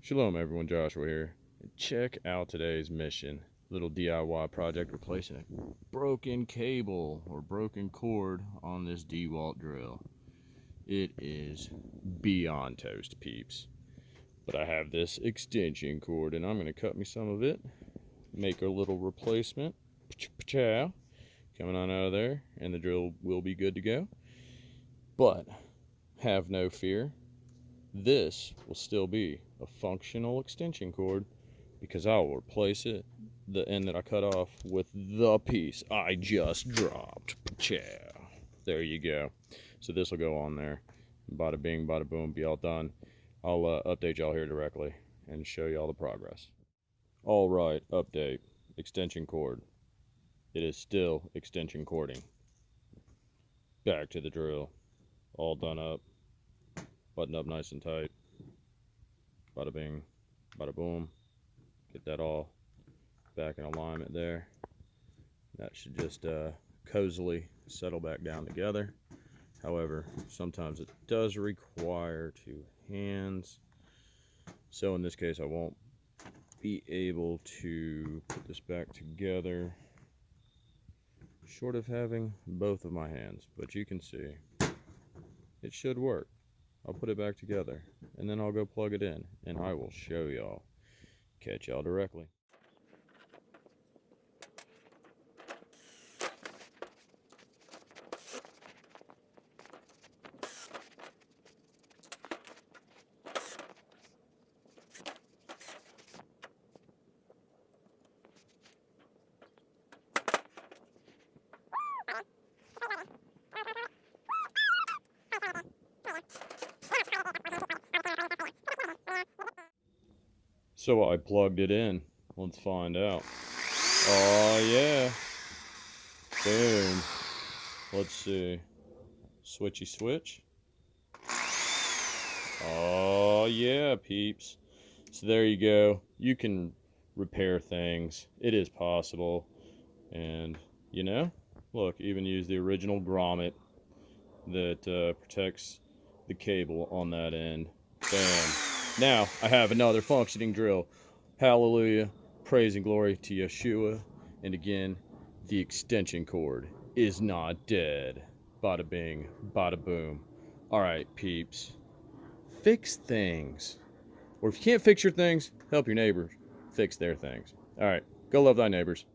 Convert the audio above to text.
Shalom everyone, Joshua here. Check out today's mission. Little DIY project replacing a broken cable or broken cord on this DeWalt drill. It is beyond toast, peeps. But I have this extension cord and I'm going to cut me some of it, make a little replacement. Coming on out of there, and the drill will be good to go. But have no fear. This will still be a functional extension cord because I will replace it, the end that I cut off, with the piece I just dropped. There you go. So this will go on there. Bada bing, bada boom, be all done. I'll update y'all here directly and show y'all the progress. All right, update. Extension cord. It is still extension cording. Back to the drill. All done up. Button up nice and tight. Bada bing, bada boom. Get that all back in alignment there. That should just cozily settle back down together. However, sometimes it does require two hands. So in this case, I won't be able to put this back together short of having both of my hands. But you can see it should work. I'll put it back together and then I'll go plug it in and I will show y'all. Catch y'all directly. So I plugged it in. Let's find out. Oh yeah. Boom. Let's see. Switchy switch. Oh yeah, peeps. So there you go. You can repair things. It is possible. And you know, look, even use the original grommet that protects the cable on that end. Bam. Now I have another functioning drill. Hallelujah. Praise and glory to Yeshua. And again, the extension cord is not dead. Bada bing, bada boom. All right, peeps. Fix things. Or if you can't fix your things, help your neighbors fix their things. All right, go love thy neighbors.